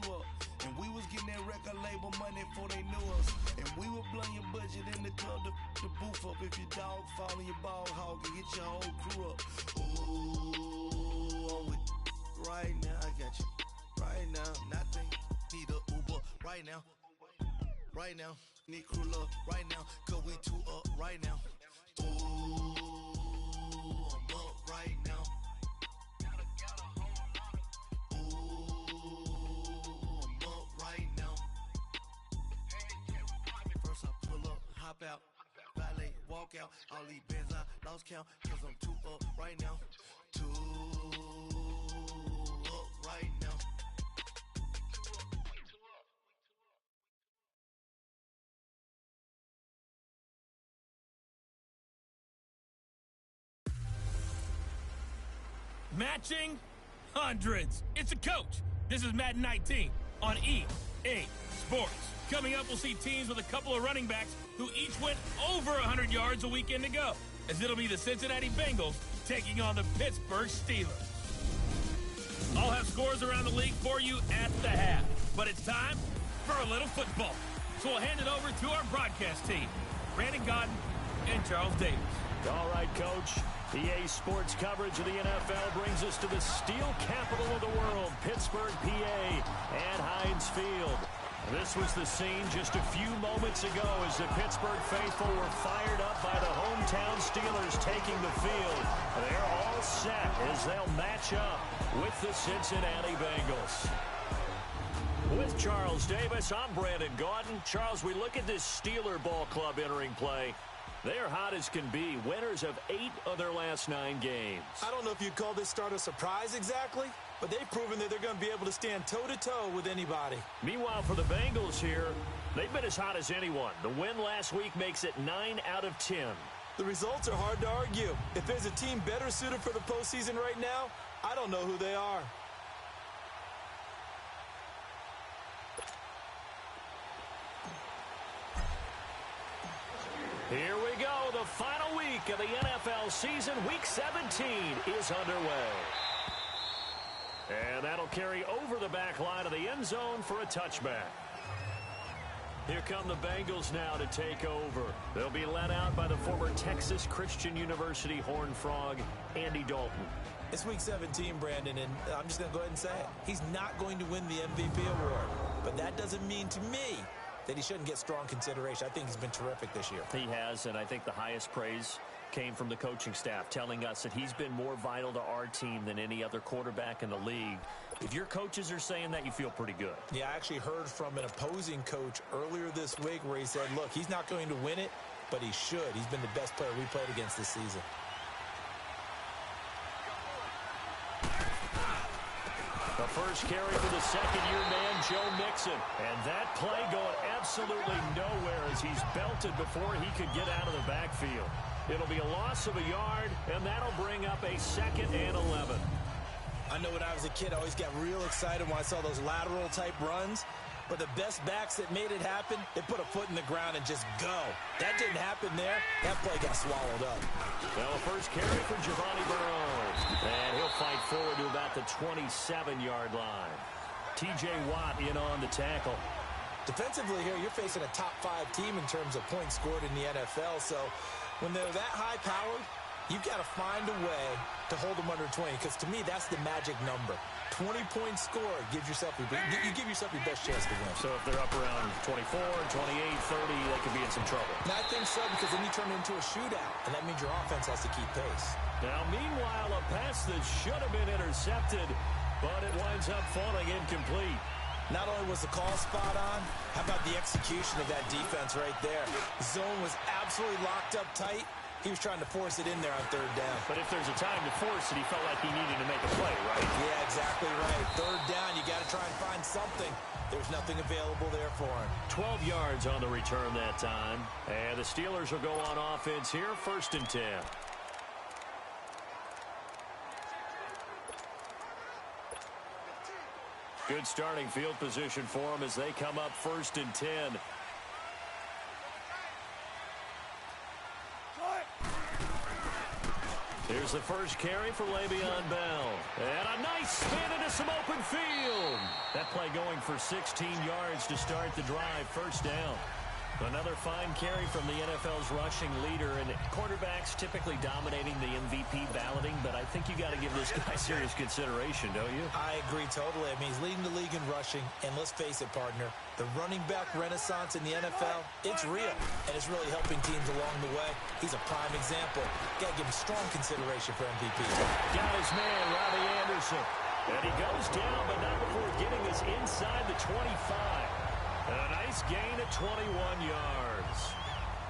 you up. And we was getting that record label money before they knew us. And we would blow your budget in the club to the booth up. If your dog fall in your ball hog and get your whole crew up. Ooh, I'm with right now. I got you right now. Nothing. Need a Uber right now. Right now. Need crew up right now. Cause we two up right now. Ooh, I'm up right now. Hop out, valet, walk out. All these bands I lost count, cause I'm too up right now. Too up right now. Matching hundreds. It's a coach. This is Madden 19 on EA Sports. Coming up, we'll see teams with a couple of running backs who each went over 100 yards a weekend ago, as it'll be the Cincinnati Bengals taking on the Pittsburgh Steelers. I'll have scores around the league for you at the half, but it's time for a little football. So we'll hand it over to our broadcast team, Brandon Godden and Charles Davis. All right, Coach. EA Sports coverage of the NFL brings us to the steel capital of the world, Pittsburgh, PA, at Heinz Field. This was the scene just a few moments ago as the Pittsburgh faithful were fired up by the hometown Steelers taking the field. They're all set as they'll match up with the Cincinnati Bengals. With Charles Davis, I'm Brandon Gaudin. Charles, we look at this Steeler ball club entering play. They're hot as can be, winners of 8 of their last 9 games. I don't know if you'd call this start a surprise exactly, but they've proven that they're going to be able to stand toe-to-toe with anybody. Meanwhile, for the Bengals here, they've been as hot as anyone. The win last week makes it 9 out of 10. The results are hard to argue. If there's a team better suited for the postseason right now, I don't know who they are. Here we go. The final week of the NFL season. Week 17 is underway. And that'll carry over the back line of the end zone for a touchback. Here come the Bengals now to take over. They'll be led out by the former Texas Christian University Horned Frog, Andy Dalton. It's Week 17, Brandon, and I'm just going to go ahead and say it. He's not going to win the MVP award, but that doesn't mean to me that he shouldn't get strong consideration. I think he's been terrific this year. He has, and I think the highest praise came from the coaching staff, telling us that he's been more vital to our team than any other quarterback in the league. If your coaches are saying that, you feel pretty good. Yeah, I actually heard from an opposing coach earlier this week where he said, look, he's not going to win it, but he should. He's been the best player we played against this season. The first carry for the second-year man, Joe Mixon. And that play going absolutely nowhere as he's belted before he could get out of the backfield. It'll be a loss of a yard, and that'll bring up a 2nd and 11. I know when I was a kid, I always got real excited when I saw those lateral-type runs. But the best backs that made it happen, they put a foot in the ground and just go. That didn't happen there. That play got swallowed up. Well, first carry for Giovanni Burrows. And he'll fight forward to about the 27-yard line. T.J. Watt in on the tackle. Defensively here, you're facing a top-5 team in terms of points scored in the NFL. So when they're that high-powered, you've got to find a way to hold them under 20. Because to me, that's the magic number. 20-point score, you give yourself your best chance to win. So if they're up around 24, 28, 30, they could be in some trouble. And I think so, because then you turn it into a shootout, and that means your offense has to keep pace. Now, meanwhile, a pass that should have been intercepted, but it winds up falling incomplete. Not only was the call spot on, how about the execution of that defense right there? The zone was absolutely locked up tight. He was trying to force it in there on 3rd down. But if there's a time to force it, he felt like he needed to make a play, right? Yeah, exactly right. 3rd down, you got to try and find something. There's nothing available there for him. 12 yards on the return that time. And the Steelers will go on offense here, 1st and 10. Good starting field position for them as they come up 1st and 10. Here's Here's the first carry for Le'Veon Bell. And a nice spin into some open field. That play going for 16 yards to start the drive. First down. Another fine carry from the NFL's rushing leader, and quarterbacks typically dominating the MVP balloting, but I think you got to give this guy serious consideration, don't you? I agree totally. I mean, he's leading the league in rushing, and let's face it, partner, the running back renaissance in the NFL, it's real, and it's really helping teams along the way. He's a prime example. Got to give him strong consideration for MVP. Got his man, Robbie Anderson, and he goes down, but not before getting us inside the 25. And a nice gain at 21 yards.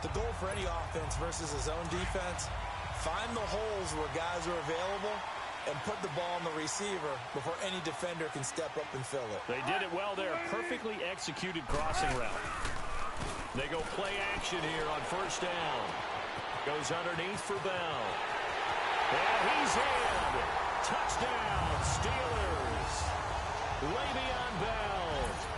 The goal for any offense versus his own defense, find the holes where guys are available and put the ball on the receiver before any defender can step up and fill it. They did it well there. Perfectly executed crossing route. They go play action here on first down. Goes underneath for Bell. And he's in. Touchdown, Steelers. Le'Veon Bell.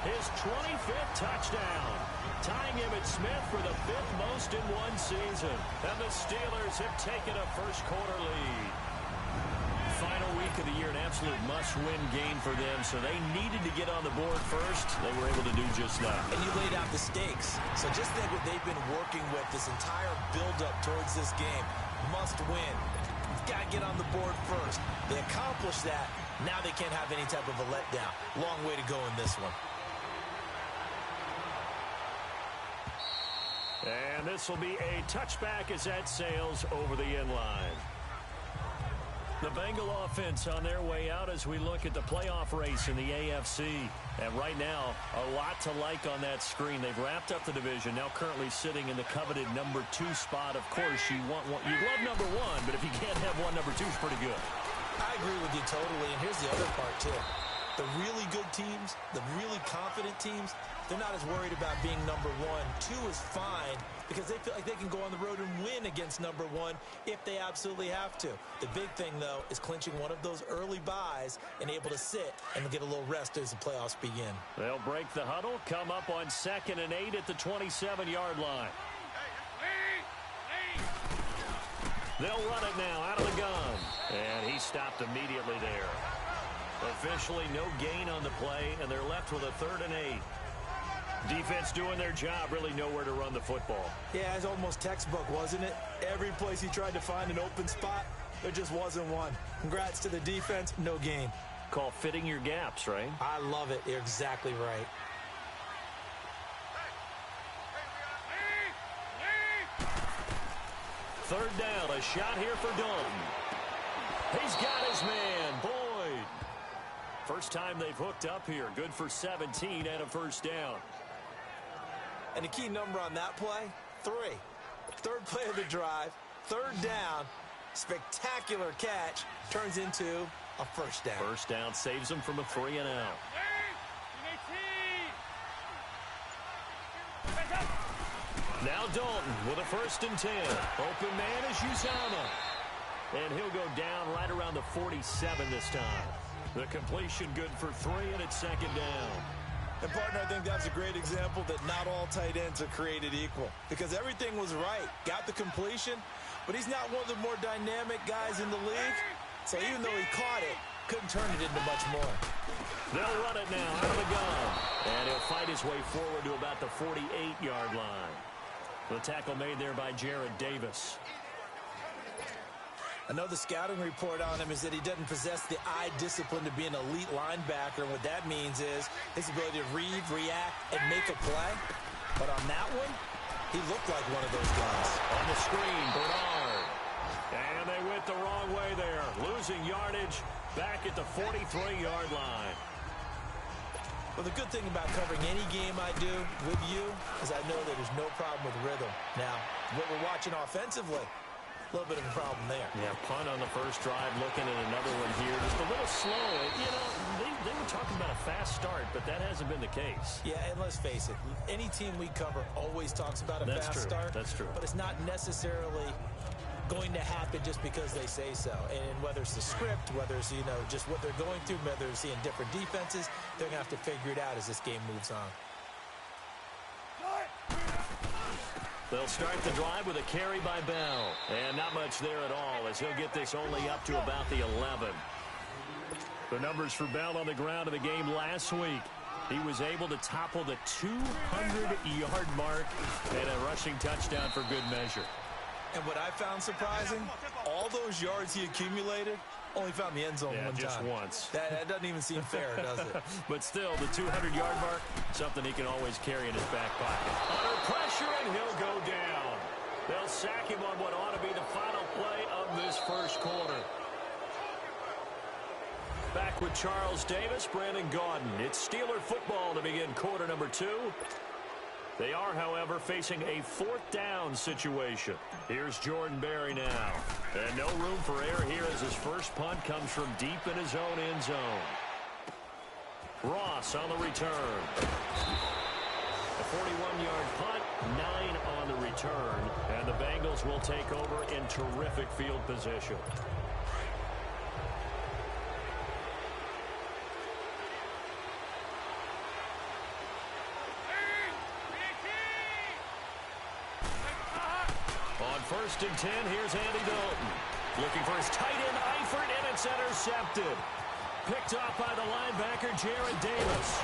His 25th touchdown, tying Emmitt Smith for the 5th most in one season. And the Steelers have taken a first-quarter lead. Final week of the year, an absolute must-win game for them, so they needed to get on the board first. They were able to do just that. And you laid out the stakes. So just think what they've been working with this entire build-up towards this game. Must win. You've got to get on the board first. They accomplished that. Now they can't have any type of a letdown. Long way to go in this one. And this will be a touchback as that sails over the end line. The Bengal offense on their way out as we look at the playoff race in the AFC. And right now, a lot to like on that screen. They've wrapped up the division, now currently sitting in the coveted number 2 spot. Of course, you love number 1, but if you can't have one, number 2 is pretty good. I agree with you totally, and here's the other part, too. The really good teams, the really confident teams, they're not as worried about being number 1. 2 is fine because they feel like they can go on the road and win against number 1 if they absolutely have to. The big thing, though, is clinching one of those early byes and able to sit and get a little rest as the playoffs begin. They'll break the huddle, come up on 2nd and 8 at the 27-yard line. They'll run it now out of the gun. And he stopped immediately there. Officially no gain on the play, and they're left with a 3rd and 8. Defense doing their job, really nowhere to run the football. Yeah, it's almost textbook, wasn't it? Every place he tried to find an open spot, there just wasn't one. Congrats to the defense, no gain. Call fitting your gaps, right? I love it. You're exactly right. Third down, a shot here for Dalton. He's got his man, Boyd. First time they've hooked up here. Good for 17 and a first down. And the key number on that play, 3. Third play of the drive, 3rd down, spectacular catch, turns into a first down. First down saves them from a 3 and out. Now Dalton with a 1st and 10. Open man is Uzama. And he'll go down right around the 47 this time. The completion good for 3, and it's 2nd down. And, partner, I think that's a great example that not all tight ends are created equal. Because everything was right. Got the completion, but he's not one of the more dynamic guys in the league. So even though he caught it, couldn't turn it into much more. They'll run it now out of the gun. And he'll fight his way forward to about the 48-yard line. The tackle made there by Jared Davis. I know the scouting report on him is that he doesn't possess the eye discipline to be an elite linebacker. And what that means is his ability to read, react, and make a play. But on that one, he looked like one of those guys. On the screen, Bernard. And they went the wrong way there. Losing yardage back at the 43-yard line. Well, the good thing about covering any game I do with you is I know that there's no problem with rhythm. Now, what we're watching offensively, a little bit of a problem there. Yeah, punt on the first drive, looking at another one here. Just a little slow. You know, they were talking about a fast start, but that hasn't been the case. Yeah, and let's face it, any team we cover always talks about a fast start. That's true. But it's not necessarily going to happen just because they say so. And whether it's the script, whether it's, you know, just what they're going through, whether they're seeing different defenses, they're going to have to figure it out as this game moves on. They'll start the drive with a carry by Bell. And not much there at all, as he'll get this only up to about the 11. The numbers for Bell on the ground in the game last week. He was able to topple the 200-yard mark and a rushing touchdown for good measure. And what I found surprising, all those yards he accumulated, only found the end zone one time. Just once. That doesn't even seem fair, does it? But still, the 200-yard mark, something he can always carry in his back pocket. Under pressure, and he'll go down. They'll sack him on what ought to be the final play of this first quarter. Back with Charles Davis, Brandon Gaudin. It's Steeler football to begin quarter number 2. They are, however, facing a 4th down situation. Here's Jordan Berry now. And no room for error here as his first punt comes from deep in his own end zone. Ross on the return. A 41-yard punt, 9 on the return. And the Bengals will take over in terrific field position. First and 10, here's Andy Dalton. Looking for his tight end, Eifert, and it's intercepted. Picked off by the linebacker, Jared Davis.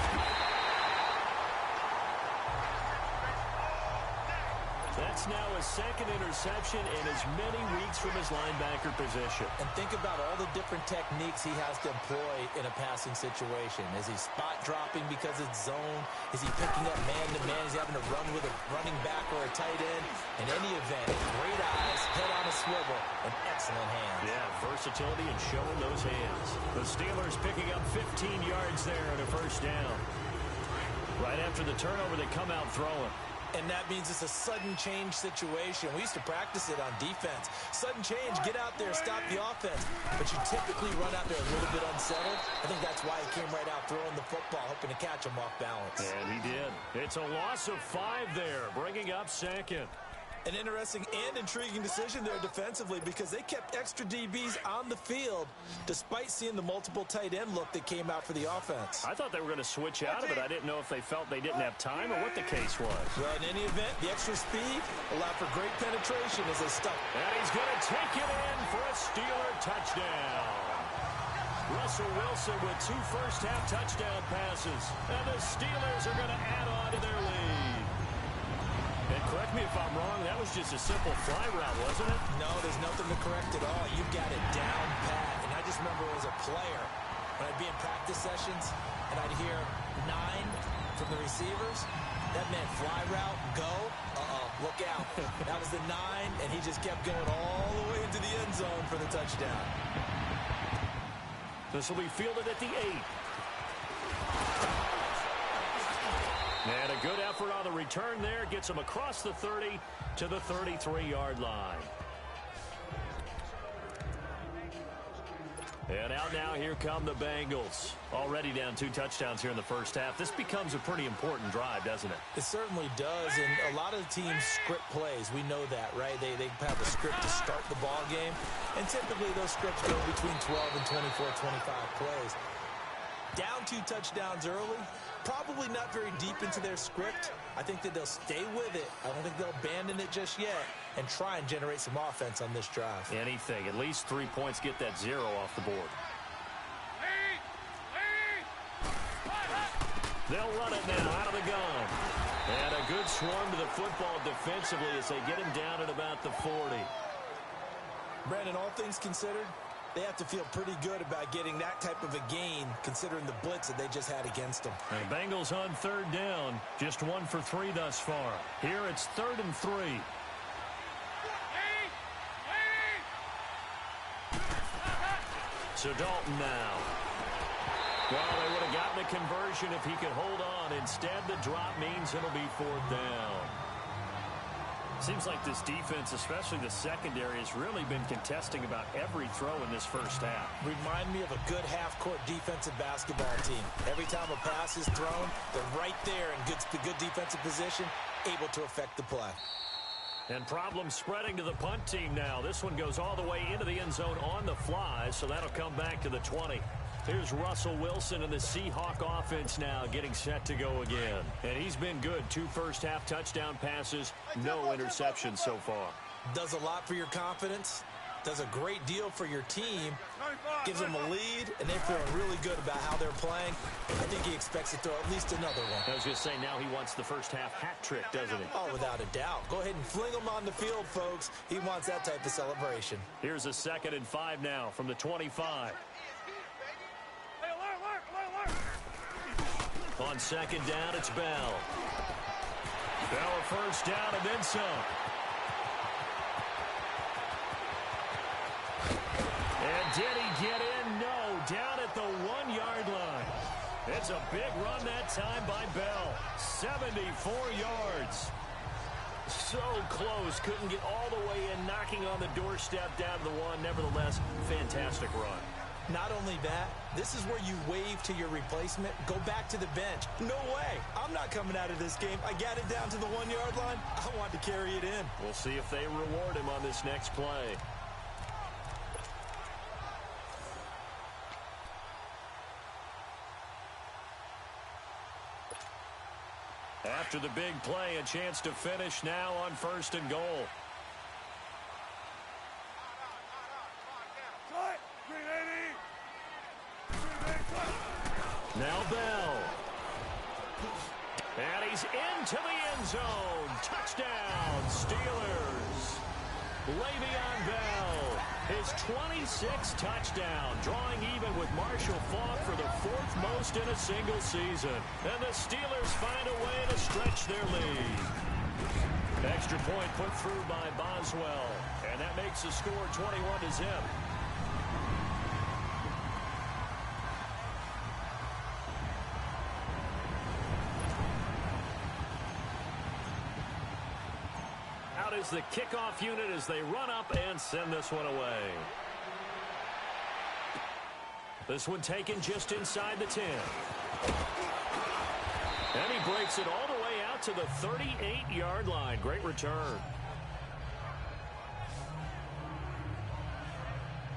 That's now a second interception in as many weeks from his linebacker position. And think about all the different techniques he has to employ in a passing situation. Is he spot dropping because it's zone? Is he picking up man-to-man? Is he having to run with a running back or a tight end? In any event, great eyes, head on a swivel, and excellent hands. Yeah, versatility and showing those hands. The Steelers picking up 15 yards there and a first down. Right after the turnover, they come out throwing. And that means it's a sudden change situation. We used to practice it on defense. Sudden change, get out there, stop the offense. But you typically run out there a little bit unsettled. I think that's why he came right out throwing the football, hoping to catch him off balance. And he did. It's a loss of 5 there, bringing up second. An interesting and intriguing decision there defensively because they kept extra DBs on the field despite seeing the multiple tight end look that came out for the offense. I thought they were going to switch out of it. I didn't know if they felt they didn't have time or what the case was. Well, in any event, the extra speed allowed for great penetration as they stuck. And he's going to take it in for a Steeler touchdown. Russell Wilson with 2 first-half touchdown passes. And the Steelers are going to add on to their lead. And correct me if I'm wrong, that was just a simple fly route, wasn't it? No, there's nothing to correct at all. You've got it down pat. And I just remember as a player, when I'd be in practice sessions, and I'd hear 9 from the receivers, that meant fly route, go, look out. That was the 9, and he just kept going all the way into the end zone for the touchdown. This will be fielded at the 8. And a good effort on the return there. Gets him across the 30 to the 33-yard line. And out now, here come the Bengals. Already down 2 touchdowns here in the first half. This becomes a pretty important drive, doesn't it? It certainly does, and a lot of the teams script plays. We know that, right? They have a script to start the ball game, and typically those scripts go between 12 and 24, 25 plays. Down 2 touchdowns early, probably not very deep into their script. I think that they'll stay with it. I don't think they'll abandon it just yet and try and generate some offense on this drive. Anything. At least 3 points, get that 0 off the board. They'll run it now out of the gun. And a good swarm to the football defensively as they get him down at about the 40. Brandon, all things considered, they have to feel pretty good about getting that type of a gain considering the blitz that they just had against them. And the Bengals on 3rd down. Just 1 for 3 thus far. Here it's 3rd and 3. So Dalton now. Well, they would have gotten the conversion if he could hold on. Instead, the drop means it'll be 4th down. Seems like this defense, especially the secondary, has really been contesting about every throw in this first half. Remind me of a good half-court defensive basketball team. Every time a pass is thrown, they're right there in good defensive position, able to affect the play. And problems spreading to the punt team now. This one goes all the way into the end zone on the fly, so that'll come back to the 20. Here's Russell Wilson and the Seahawk offense now getting set to go again. And he's been good. 2 first-half touchdown passes, no interceptions so far. Does a lot for your confidence. Does a great deal for your team. Gives them a lead, and they're feeling really good about how they're playing. I think he expects to throw at least another one. I was going to say, now he wants the first-half hat trick, doesn't he? Oh, without a doubt. Go ahead and fling him on the field, folks. He wants that type of celebration. Here's a 2nd and 5 now from the 25. On 2nd down, it's Bell. Bell a first down and then some. And did he get in? No, down at the 1-yard line. It's a big run that time by Bell. 74 yards. So close, couldn't get all the way in, knocking on the doorstep down to the 1. Nevertheless, fantastic run. Not only that, this is where you wave to your replacement, go back to the bench. No way. I'm not coming out of this game. I got it down to the 1-yard line. I want to carry it in. We'll see if they reward him on this next play. After the big play, a chance to finish now on 1st and goal. Now Bell. And he's into the end zone. Touchdown, Steelers. Le'Veon Bell, his 26th touchdown, drawing even with Marshall Faulk for the 4th most in a single season. And the Steelers find a way to stretch their lead. Extra point put through by Boswell. And that makes the score 21-0. Is the kickoff unit as they run up and send this one away. This one taken just inside the 10. And he breaks it all the way out to the 38-yard line. Great return.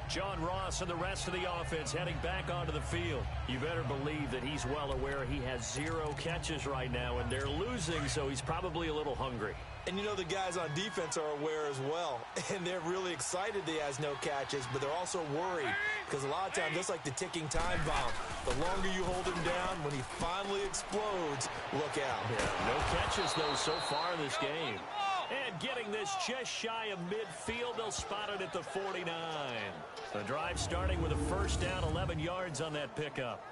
John Ross and the rest of the offense heading back onto the field. You better believe that he's well aware he has 0 catches right now, and they're losing, so he's probably a little hungry. And you know the guys on defense are aware as well. And they're really excited he has no catches, but they're also worried. Because a lot of times, just like the ticking time bomb, the longer you hold him down, when he finally explodes, look out. Yeah, no catches, though, so far in this game. And getting this just shy of midfield, they'll spot it at the 49. The drive starting with a first down, 11 yards on that pickup.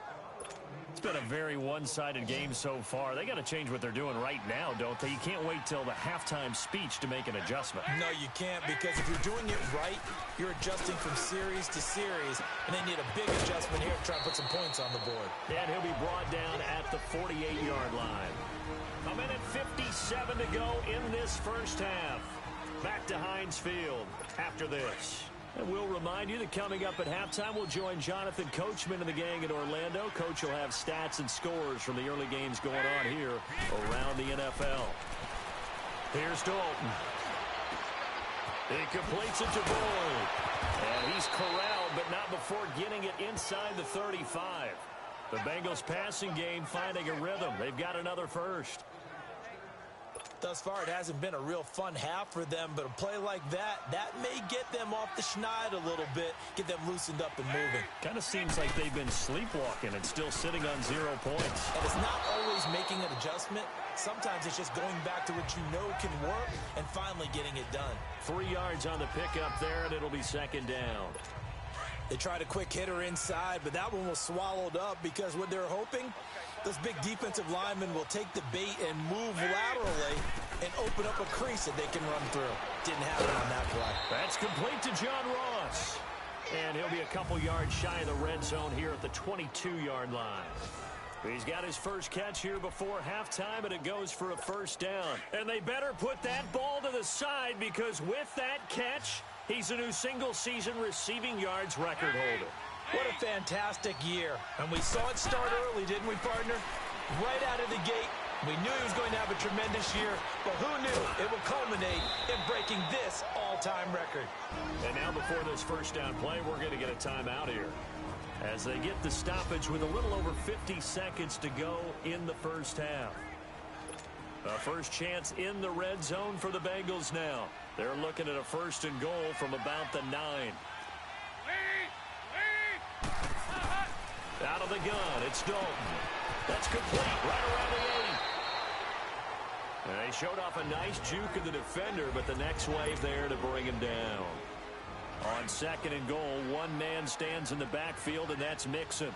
It's been a very one-sided game so far. They got to change what they're doing right now, don't they? You can't wait till the halftime speech to make an adjustment. No, you can't, because if you're doing it right, you're adjusting from series to series, and they need a big adjustment here to try and put some points on the board. And he'll be brought down at the 48-yard line. A minute 57 to go in this first half. Back to Heinz Field after this. And we'll remind you that coming up at halftime, we'll join Jonathan Coachman and the gang in Orlando. Coach will have stats and scores from the early games going on here around the NFL. Here's Dalton. He completes it to Boyd. And he's corralled, but not before getting it inside the 35. The Bengals passing game finding a rhythm. They've got another first. Thus far, it hasn't been a real fun half for them, but a play like that may get them off the schneid a little bit, get them loosened up and moving. Kind of seems like they've been sleepwalking and still sitting on 0 points. And it's not always making an adjustment. Sometimes it's just going back to what you know can work and finally getting it done. 3 yards on the pickup there, and it'll be 2nd down. They tried a quick hitter inside, but that one was swallowed up because what they're hoping, those big defensive linemen will take the bait and move laterally and open up a crease that they can run through. Didn't happen on that play. That's complete to John Ross. And he'll be a couple yards shy of the red zone here at the 22-yard line. He's got his first catch here before halftime, and it goes for a first down. And they better put that ball to the side, because with that catch, he's a new single-season receiving yards record holder. What a fantastic year. And we saw it start early, didn't we, partner? Right out of the gate, we knew he was going to have a tremendous year, but who knew it will culminate in breaking this all-time record. And now before this first down play, we're going to get a timeout here. as they get the stoppage with a little over 50 seconds to go in the first half. A first chance in the red zone for the Bengals now. They're looking at a first and goal from about the 9. Out of the gun, it's Dalton. That's complete right around the 8. And they showed off a nice juke of the defender, but the next wave there to bring him down. On second and goal, one man stands in the backfield, and that's Mixon.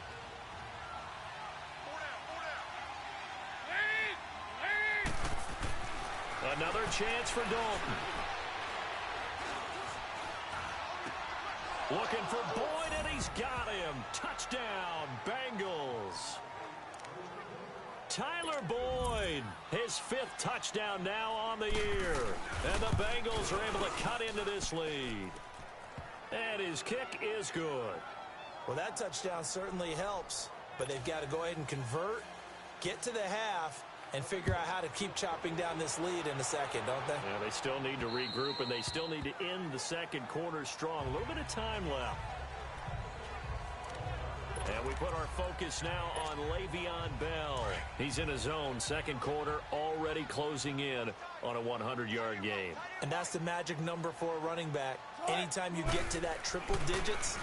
Another chance for Dalton. Looking for Boyd, and he's got him. Touchdown, Bengals. Tyler Boyd, his 5th touchdown now on the year. And the Bengals are able to cut into this lead. And his kick is good. Well, that touchdown certainly helps, but they've got to go ahead and convert, get to the half, and figure out how to keep chopping down this lead in the second, don't they? Yeah, they still need to regroup, and they still need to end the second quarter strong. A little bit of time left. And we put our focus now on Le'Veon Bell. He's in his zone, second quarter, already closing in on a 100-yard game. And that's the magic number for a running back. Anytime you get to that triple digits,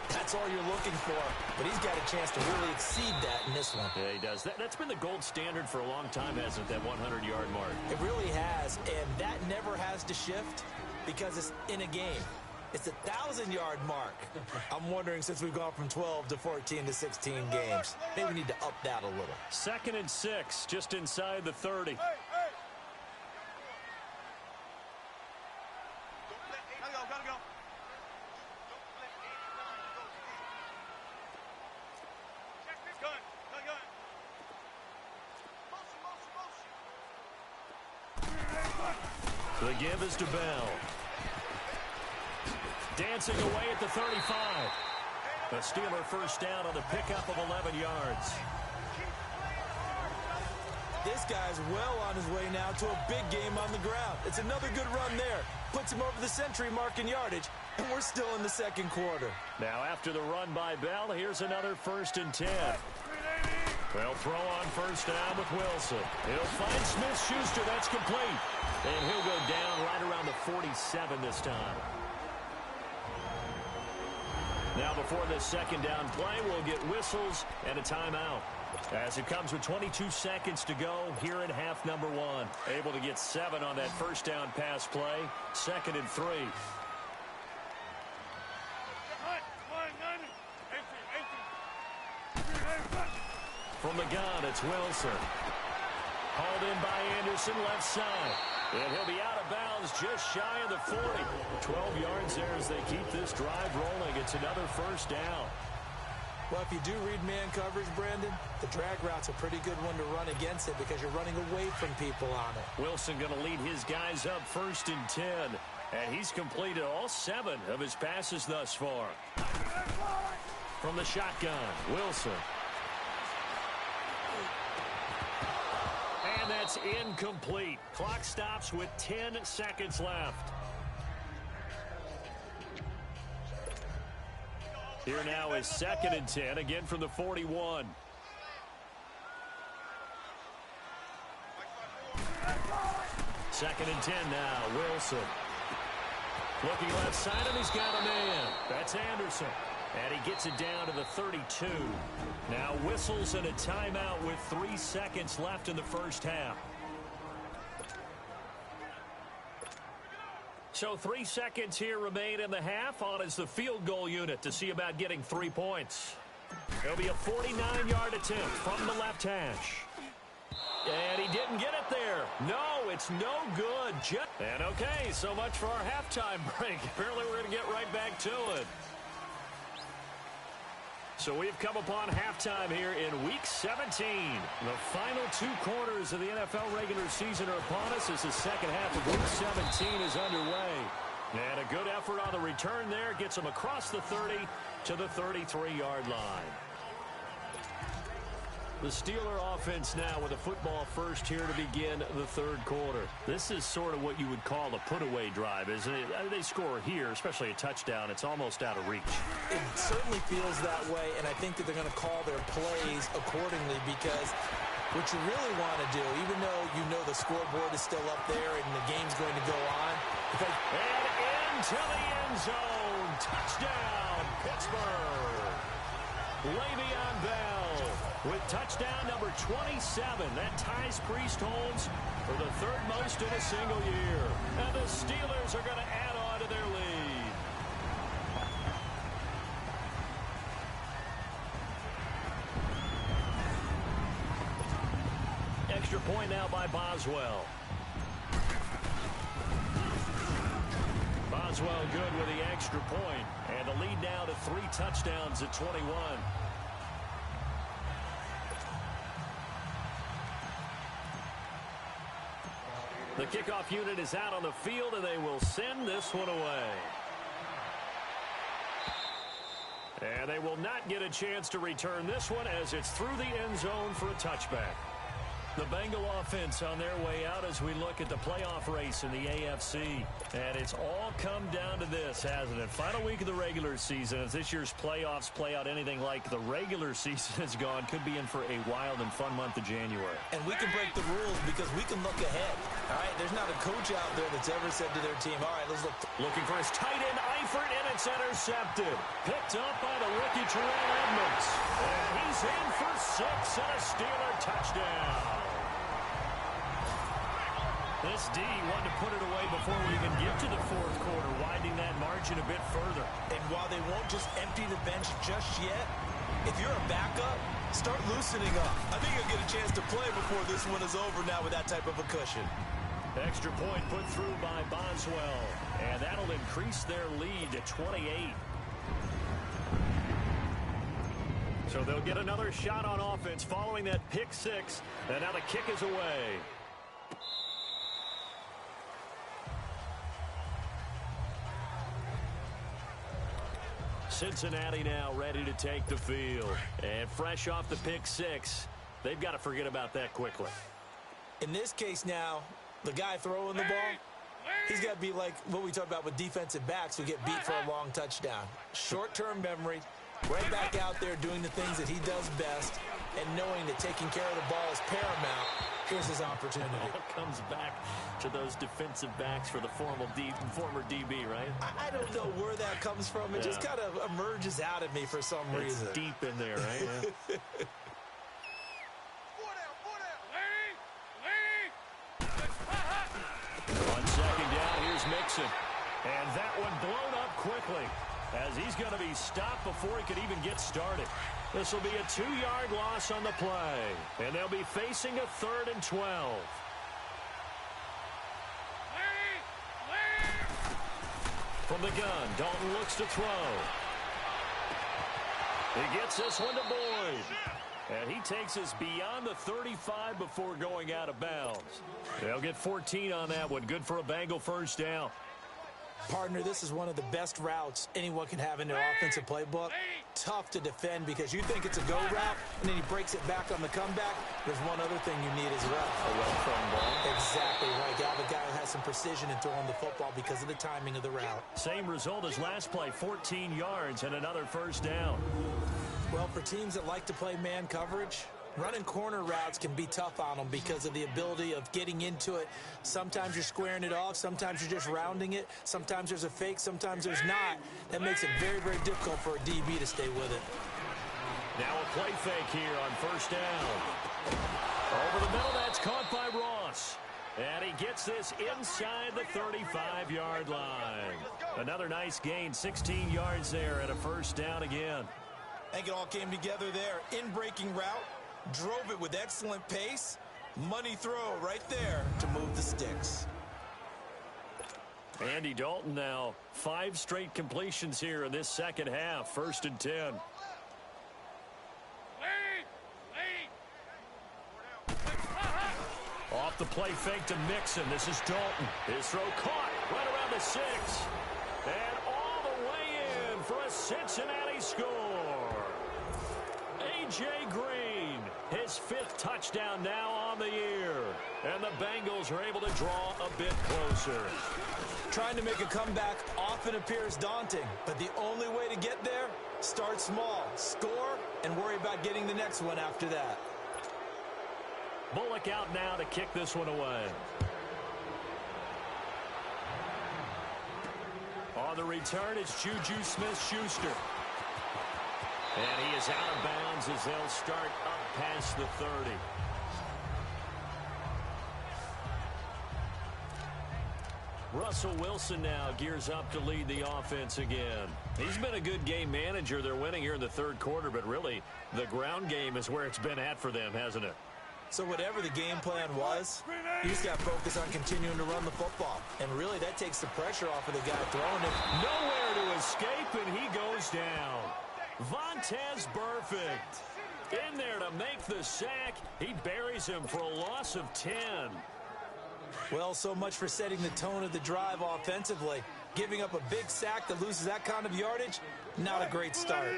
that's all you're looking for. But he's got a chance to really exceed that in this one. Yeah, he does. That's been the gold standard for a long time, hasn't it, that 100-yard mark? It really has, and that never has to shift because it's in a game. It's a 1,000-yard mark. I'm wondering, since we've gone from 12 to 14 to 16 games, maybe we need to up that a little. 2nd and 6, just inside the 30. The give is to Bell. Dancing away at the 35. A Steeler first down on the pickup of 11 yards. This guy's well on his way now to a big game on the ground. It's another good run there. Puts him over the century mark in yardage, and we're still in the second quarter. Now after the run by Bell, here's another 1st and 10. They'll throw on first down with Wilson. He'll find Smith-Schuster. That's complete. And he'll go down right around the 47 this time. Now before this second down play, we'll get whistles and a timeout. As it comes with 22 seconds to go here in half number 1. Able to get 7 on that first down pass play. 2nd and 3. From the gun, it's Wilson. Hauled in by Anderson, left side. And he'll be out of bounds just shy of the 40. 12 yards there as they keep this drive rolling. It's another first down. Well, if you do read man coverage, Brandon, the drag route's a pretty good one to run against it because you're running away from people on it. Wilson going to lead his guys up 1st and 10. And he's completed all 7 of his passes thus far. From the shotgun, Wilson. And that's incomplete. Clock stops with 10 seconds left. Here now is 2nd and 10, again from the 41. Second and 10 now, Wilson. Looking left side, and he's got a man. That's Anderson. And he gets it down to the 32. Now whistles and a timeout with 3 seconds left in the first half. So 3 seconds here remain in the half. On is the field goal unit to see about getting 3 points. It'll be a 49-yard attempt from the left hash. And he didn't get it there. No, it's no good. And okay, so much for our halftime break. Apparently we're going to get right back to it. So we've come upon halftime here in Week 17. The final 2 quarters of the NFL regular season are upon us as the second half of Week 17 is underway. And a good effort on the return there gets them across the 30 to the 33-yard line. The Steeler offense now with a football first here to begin the third quarter. This is sort of what you would call a put-away drive, isn't it? They score here, especially a touchdown. It's almost out of reach. It certainly feels that way, and I think that they're going to call their plays accordingly because what you really want to do, even though you know the scoreboard is still up there and the game's going to go on. And into the end zone. Touchdown, Pittsburgh. Le'Veon Bell with touchdown number 27. That ties Priest-Holmes for the third most in a single year. And the Steelers are going to add on to their lead. Extra point now by Boswell. Boswell good with the extra point. And the lead now to 3 touchdowns at 21. The kickoff unit is out on the field, and they will send this one away. And they will not get a chance to return this one as it's through the end zone for a touchback. The Bengal offense on their way out as we look at the playoff race in the AFC. And it's all come down to this, hasn't it? Final week of the regular season. As this year's playoffs play out anything like the regular season has gone, could be in for a wild and fun month of January. And we can break the rules because we can look ahead. All right, there's not a coach out there that's ever said to their team, all right, let's look. Looking for his tight end, Eifert, and it's intercepted. Picked up by the rookie Terrell Edmonds. And he's in for 6 and a Steeler touchdown. This D wanted to put it away before we even get to the fourth quarter, widening that margin a bit further. And while they won't just empty the bench just yet, if you're a backup, start loosening up. I think you'll get a chance to play before this one is over now with that type of a cushion. Extra point put through by Boswell, and that'll increase their lead to 28. So they'll get another shot on offense following that pick 6, and now the kick is away. Cincinnati now ready to take the field. And fresh off the pick 6, they've got to forget about that quickly. In this case now, the guy throwing the ball, he's got to be like what we talked about with defensive backs who get beat for a long touchdown. Short-term memory, right back out there doing the things that he does best, and knowing that taking care of the ball is paramount. Here's his opportunity. It comes back to those defensive backs for the former DB, right? I don't know where that comes from. It just kind of emerges out of me for some reason. It's deep in there, right? Yeah. On second down, here's Mixon. And that one blown up quickly as he's going to be stopped before he could even get started. This will be a 2-yard loss on the play. And they'll be facing a 3rd and 12. From the gun, Dalton looks to throw. He gets this one to Boyd. And he takes us beyond the 35 before going out of bounds. They'll get 14 on that one. Good for a Bengal first down. Partner, this is one of the best routes anyone can have in their offensive playbook. Tough to defend because you think it's a go route, and then he breaks it back on the comeback. There's one other thing you need as well. A well-thrown ball. Exactly right. You have a guy who has some precision in throwing the football because of the timing of the route. Same result as last play, 14 yards and another first down. Well, for teams that like to play man coverage, running corner routes can be tough on them because of the ability of getting into it. Sometimes you're squaring it off. Sometimes you're just rounding it. Sometimes there's a fake. Sometimes there's not. That makes it very, very difficult for a DB to stay with it. Now a play fake here on first down. Over the middle, that's caught by Ross. And he gets this inside the 35-yard line. Another nice gain, 16 yards there and a first down again. I think it all came together there. In-breaking route. Drove it with excellent pace. Money throw right there to move the sticks. Andy Dalton now 5 straight completions here in this second half. 1st and 10. Off the play fake to Mixon. This is Dalton. His throw caught right around the 6. And all the way in for a Cincinnati score. A.J. Green, his his 5th touchdown now on the year. And the Bengals are able to draw a bit closer. Trying to make a comeback often appears daunting, but the only way to get there, start small, score, and worry about getting the next one after that. Bullock out now to kick this one away. On the return, it's Juju Smith-Schuster. And he is out of bounds as they'll start up past the 30. Russell Wilson now gears up to lead the offense again. He's been a good game manager. They're winning here in the 3rd quarter, but really the ground game is where it's been at for them, hasn't it? So whatever the game plan was, you just got to focus on continuing to run the football. And really, that takes the pressure off of the guy throwing it. Nowhere to escape, and he goes down. Vontaze Burfict in there to make the sack. He buries him for a loss of 10. Well, so much for setting the tone of the drive offensively. Giving up a big sack that loses that kind of yardage, not a great start.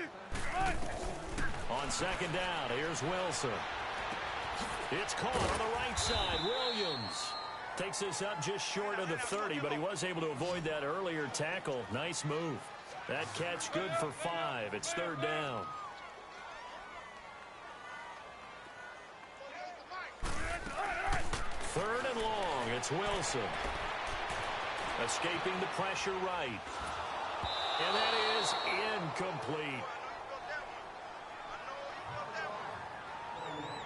On 2nd down, here's Wilson. It's caught on the right side. Williams takes this up just short of the 30, but he was able to avoid that earlier tackle. Nice move. That catch good for 5. It's 3rd down. Third and long. It's Wilson. Escaping the pressure right. And that is incomplete.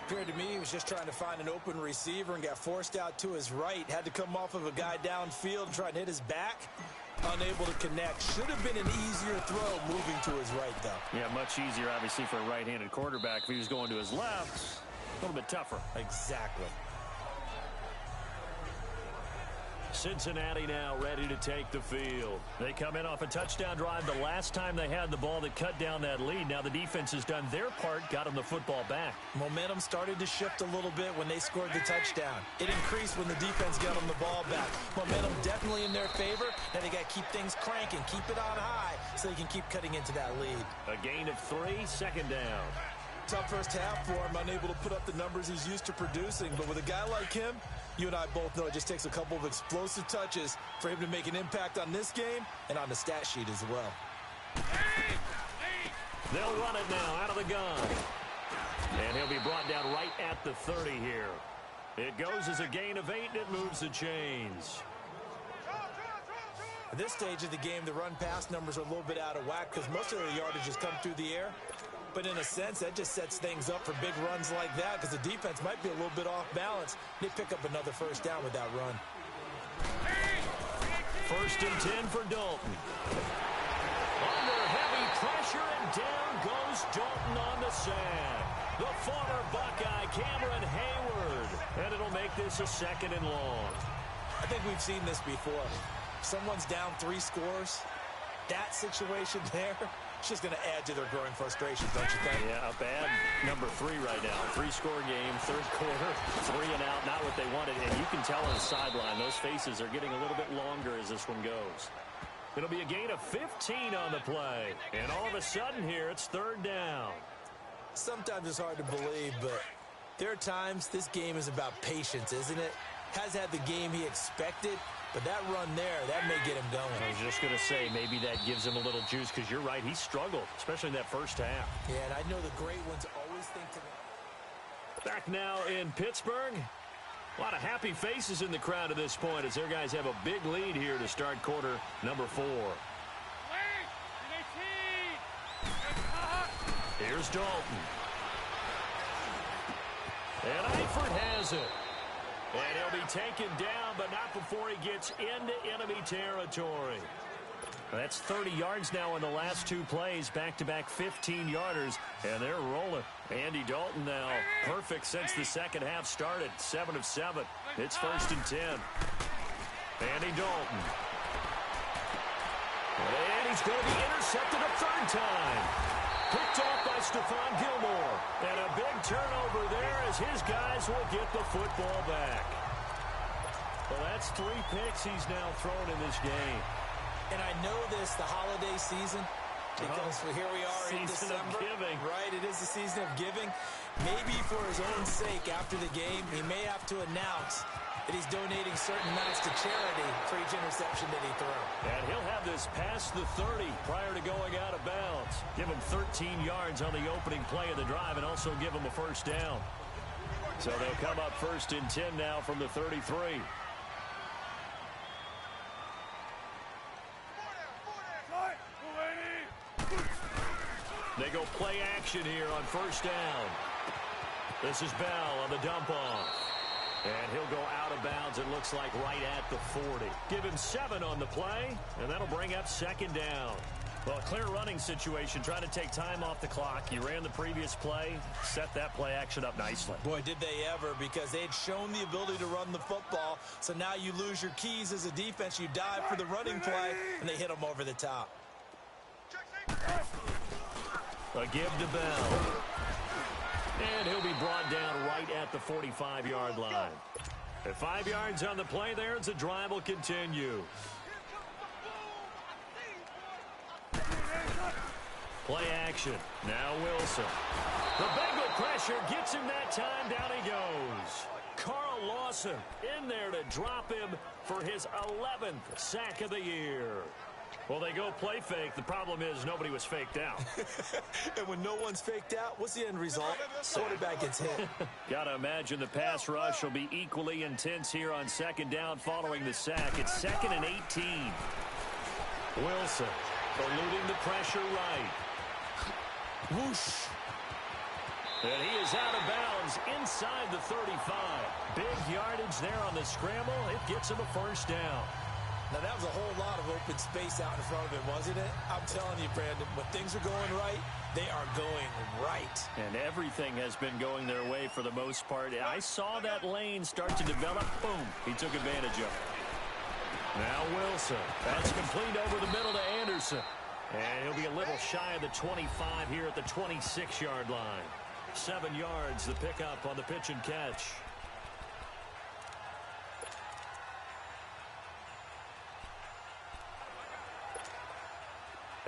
Appeared to me he was just trying to find an open receiver and got forced out to his right. Had to come off of a guy downfield and try to hit his back. Unable to connect. Should have been an easier throw moving to his right, though. Yeah, much easier, obviously, for a right-handed quarterback. If he was going to his left, a little bit tougher. Exactly. Cincinnati now ready to take the field. They come in off a touchdown drive the last time they had the ball that cut down that lead. Now the defense has done their part, got them the football back. Momentum started to shift a little bit when they scored the touchdown. It increased when the defense got them the ball back. Momentum definitely in their favor. Now they got to keep things cranking, keep it on high so they can keep cutting into that lead. A gain of 3, 2nd down. Tough first half for him, unable to put up the numbers he's used to producing. But with a guy like him, you and I both know it just takes a couple of explosive touches for him to make an impact on this game and on the stat sheet as well. They'll run it now out of the gun. And he'll be brought down right at the 30 here. It goes as a gain of 8, and it moves the chains. At this stage of the game, the run-pass numbers are a little bit out of whack because most of the yardage has come through the air. But in a sense, that just sets things up for big runs like that because the defense might be a little bit off balance. They pick up another first down with that run. 1st and 10 for Dalton. Under heavy pressure, and down goes Dalton on the sack. The former Buckeye, Cameron Hayward. And it'll make this a 2nd and long. I think we've seen this before. Someone's down 3 scores. That situation there, it's just going to add to their growing frustration, don't you think? Yeah, a bad number 3 right now. 3-score game, 3rd quarter, 3 and out, not what they wanted. And you can tell on the sideline, those faces are getting a little bit longer as this one goes. It'll be a gain of 15 on the play. And all of a sudden here, it's 3rd down. Sometimes it's hard to believe, but there are times this game is about patience, isn't it? Has had the game he expected, but that run there, that may get him going. I was just going to say, maybe that gives him a little juice because you're right, he struggled, especially in that first half. Yeah, and I know the great ones always think to them. Back now in Pittsburgh. A lot of happy faces in the crowd at this point as their guys have a big lead here to start quarter number 4. Here's Dalton. And Eifert has it. And he'll be taken down, but not before he gets into enemy territory. That's 30 yards now in the last 2 plays, back-to-back 15-yarders, and they're rolling. Andy Dalton now perfect since the second half started, 7 of 7. It's 1st and 10. Andy Dalton. And he's going to be intercepted a 3rd time. Picked off by Stephon Gilmore. And a big turnover there as his guys will get the football back. Well, that's 3 picks he's now thrown in this game. And I know this, the holiday season, Because here we are in December. December. Giving. Right, it is the season of giving. Maybe for his own sake after the game, he may have to announce that he's donating certain amounts to charity for each interception that he throws. And he'll have this past the 30 prior to going out of bounds. Give him 13 yards on the opening play of the drive and also give him a first down. So they'll come up 1st and 10 now from the 33. They go play action here on 1st down. This is Bell on the dump off. And he'll go out of bounds, it looks like, right at the 40. Give him 7 on the play, and that'll bring up 2nd down. Well, a clear running situation, trying to take time off the clock. You ran the previous play, set that play action up nicely. Boy, did they ever, because they had shown the ability to run the football. So now you lose your keys as a defense. You dive for the running play, and they hit them over the top. A give to Bell. And he'll be brought down right at the 45-yard line. At 5 yards on the play there, the drive will continue. Play action. Now Wilson. The Bengal pressure gets him that time. Down he goes. Carl Lawson in there to drop him for his 11th sack of the year. Well, they go play fake. The problem is nobody was faked out. And when no one's faked out, what's the end result? Quarterback gets hit. Got to imagine the pass rush will be equally intense here on 2nd down following the sack. It's 2nd and 18. Wilson eluding the pressure right. Whoosh. And he is out of bounds inside the 35. Big yardage there on the scramble. It gets him a 1st down. Now, that was a whole lot of open space out in front of him, wasn't it? I'm telling you, Brandon, when things are going right, they are going right. And everything has been going their way for the most part. I saw that lane start to develop. Boom. He took advantage of it. Now Wilson. That's complete over the middle to Anderson. And he'll be a little shy of the 25 here at the 26-yard line. 7 yards, the pickup on the pitch and catch.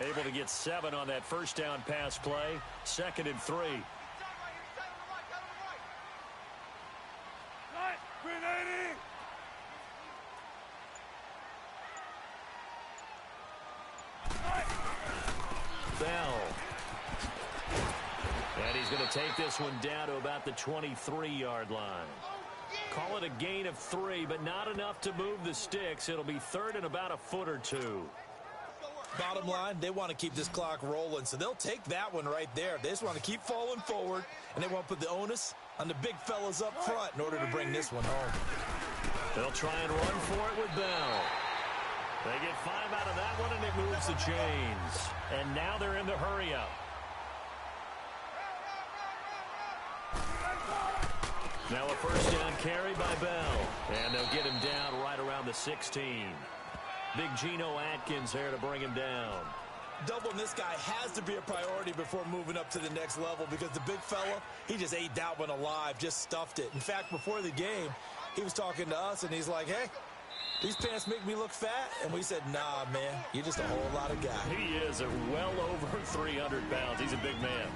Able to get 7 on that 1st down pass play. 2nd and 3. Bell. And he's going to take this one down to about the 23-yard line. Call it a gain of 3, but not enough to move the sticks. It'll be 3rd and about a foot or 2. Bottom line, they want to keep this clock rolling, so they'll take that one right there. They just want to keep falling forward, and they want to put the onus on the big fellas up front in order to bring this one home. They'll try and run for it with Bell. They get 5 out of that one, and it moves the chains. And now they're in the hurry-up. Now a 1st down carry by Bell. And they'll get him down right around the 16. Big Geno Atkins there to bring him down. Doubling this guy has to be a priority before moving up to the next level, because the big fella, he just ate that one alive, just stuffed it. In fact, before the game, he was talking to us, and he's like, hey, these pants make me look fat. And we said, nah, man, you're just a whole lot of guy. He is well over 300 pounds. He's a big man.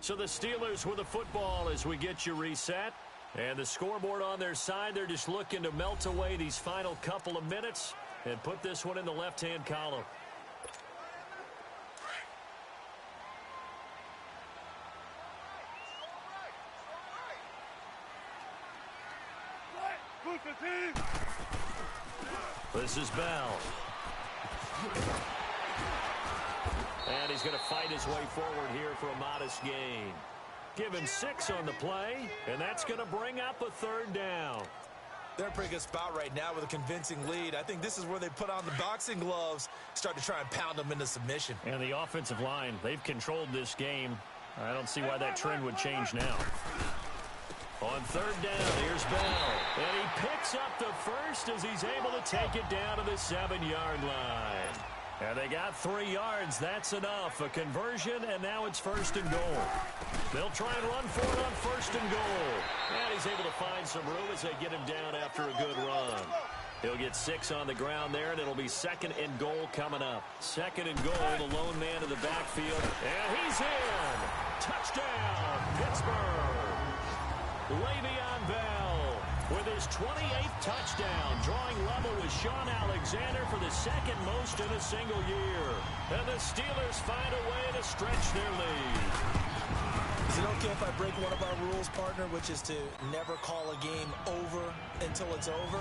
So the Steelers with the football as we get you reset. And the scoreboard on their side, they're just looking to melt away these final couple of minutes and put this one in the left-hand column. This is Bell. And he's going to fight his way forward here for a modest gain. Give him 6 on the play, and that's going to bring up a 3rd down. They're in a pretty good spot right now with a convincing lead. I think this is where they put on the boxing gloves, start to try and pound them into submission. And the offensive line, they've controlled this game. I don't see why that trend would change now. On 3rd down, here's Bell. And he picks up the first as he's able to take it down to the 7-yard line. And they got 3 yards. That's enough. A conversion, and now it's 1st and goal. They'll try and run for it on 1st and goal. And he's able to find some room as they get him down after a good run. He'll get 6 on the ground there, and it'll be 2nd and goal coming up. 2nd and goal, the lone man in the backfield. And he's in. Touchdown, Pittsburgh. Le'Veon Bell with his 28th touchdown, drawing level with Sean Alexander for the 2nd most in a single year. And the Steelers find a way to stretch their lead. Is it okay if I break one of our rules, partner, which is to never call a game over until it's over?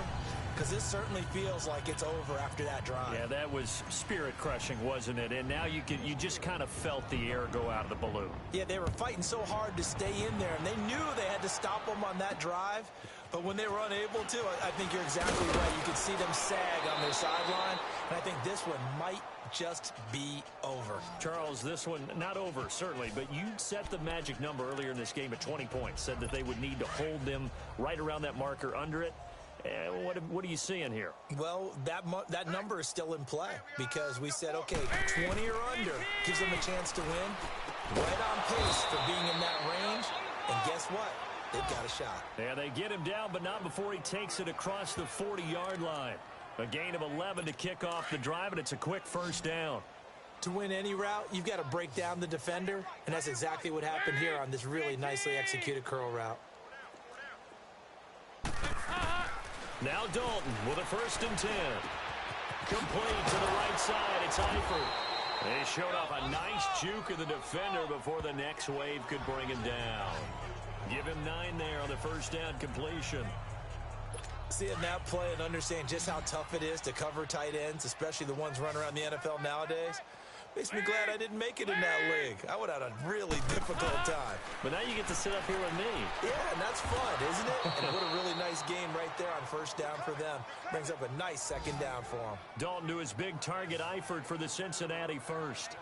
Because this certainly feels like it's over after that drive. Yeah, that was spirit-crushing, wasn't it? And now you just kind of felt the air go out of the balloon. Yeah, they were fighting so hard to stay in there, and they knew they had to stop them on that drive. But when they were unable to, I think you're exactly right. You could see them sag on their sideline, and I think this one might just be over. Charles, this one not over, certainly, but you set the magic number earlier in this game at 20 points, said that they would need to hold them right around that marker under it. What are you seeing here? Well, that number is still in play because we said, okay, 20 or under gives them a chance to win. Right on pace for being in that range. And guess what? They've got a shot. Yeah, they get him down, but not before he takes it across the 40-yard line. A gain of 11 to kick off the drive, and it's a quick 1st down. To win any route, you've got to break down the defender, and that's exactly what happened here on this really nicely executed curl route. Now Dalton with a 1st and 10. Complete to the right side. It's Eifert. They showed off a nice juke of the defender before the next wave could bring him down. Give him 9 there on the 1st down completion. Seeing that play and understand just how tough it is to cover tight ends, especially the ones running around the NFL nowadays, makes me glad I didn't make it in that league. I would have had a really difficult time. But now you get to sit up here with me. Yeah, and that's fun, isn't it? And what a really nice game right there on 1st down for them. Brings up a nice 2nd down for them. Dalton to his big target, Eifert, for the Cincinnati 1st.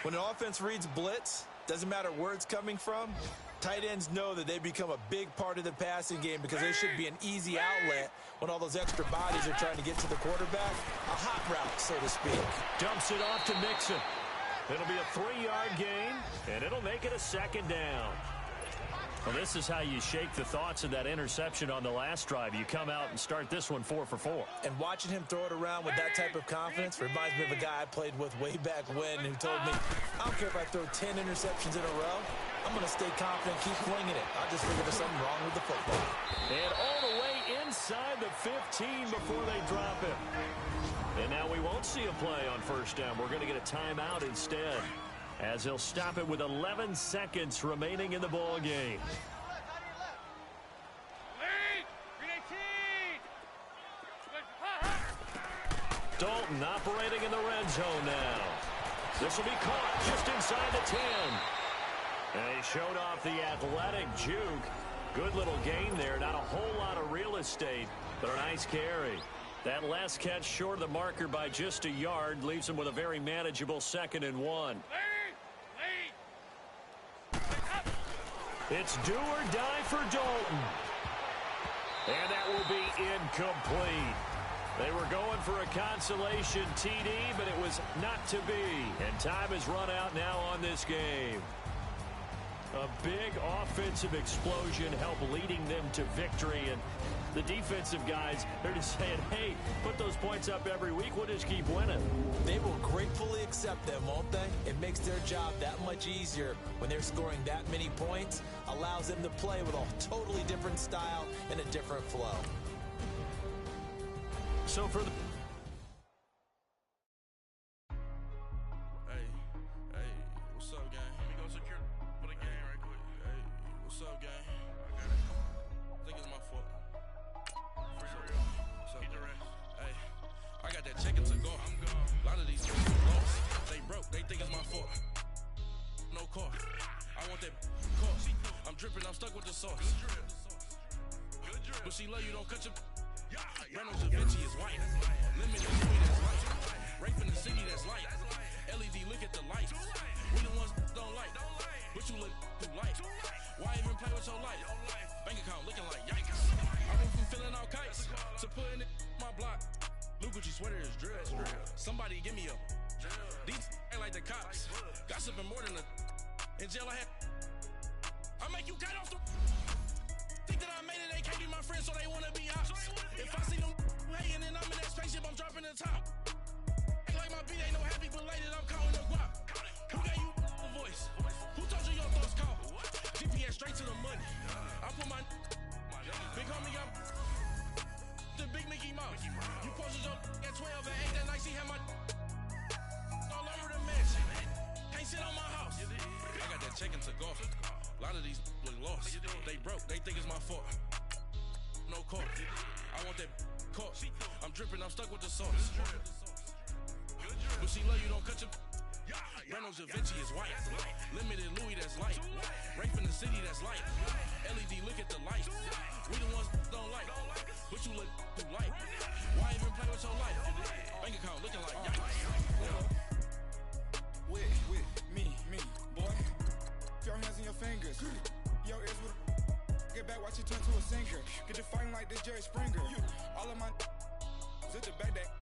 When an offense reads blitz, doesn't matter where it's coming from, tight ends know that they become a big part of the passing game because they should be an easy outlet when all those extra bodies are trying to get to the quarterback. A hot route, so to speak. Dumps it off to Mixon. It'll be a 3-yard gain, and it'll make it a 2nd down. Well, this is how you shake the thoughts of that interception on the last drive. You come out and start this one 4 for 4. And watching him throw it around with that type of confidence reminds me of a guy I played with way back when who told me, I don't care if I throw 10 interceptions in a row. I'm going to stay confident, keep flinging it. I just figured there's something wrong with the football. And all the way inside the 15 before they drop him. And now we won't see a play on 1st down. We're going to get a timeout instead, as he'll stop it with 11 seconds remaining in the ball game. Dalton operating in the red zone now. This will be caught just inside the 10. And he showed off the athletic juke. Good little gain there. Not a whole lot of real estate, but a nice carry. That last catch short of the marker by just a yard leaves him with a very manageable 2nd and 1. It's do or die for Dalton. And that will be incomplete. They were going for a consolation TD, but it was not to be. And time has run out now on this game. A big offensive explosion helped leading them to victory. And the defensive guys, they're just saying, hey, put those points up every week. We'll just keep winning. They will gratefully accept them, won't they? It makes their job that much easier when they're scoring that many points. Allows them to play with a totally different style and a different flow. So for the... Hey, what's up, gang? Let me go secure for the game right quick. Hey, what's up, gang? I got it. I think it's my fault. For real. What's up, hey, I got that chicken to go. I'm gone. A lot of these niggas lost. They broke. They think it's my fault. No car. I want that car. I'm dripping. I'm stuck with the sauce. Good drip. But she love you. Don't cut your... Reynolds Da Vinci is white. Limited Louis that's light. Rape in the city that's light. LED, look at the lights. We the ones don't like. But you look too light. Why even play with your life? Bank account looking like yikes. I went from filling out kites to putting it in my block. New Gucci sweater is this drill. Somebody give me a these ain't like the cops. Gossiping more than a in jail I had. I make you cut off the think that I made it, they can't be my friends, so they wanna be ops. If I see them hating and I'm in that spaceship, I'm dropping the top. Ain't like my beat, ain't no happy belated, I'm calling the guap. Who gave you a voice? Who told you your thoughts count? GPS straight to the money. I put my big homie up the big Mickey Mouse. You posted your at 12 and 8 that night, she had my all over the mansion. Can't sit on my house. I got that check into golf. A lot of these look lost. They broke, they think it's my fault. No court. I want that caught. I'm dripping, I'm stuck with the sauce. But she love you, don't cut your Reynolds Da Vinci is white. Limited Louis, that's light. Rape in the city, that's light. LED, look at the lights. We the ones don't like. But you look too light. Why even play with your life? Bank account looking like With me, boy. Your hands in your fingers. Your ears with get back, watch it turn to a singer. Get to fighting like this Jerry Springer. All of my at the back that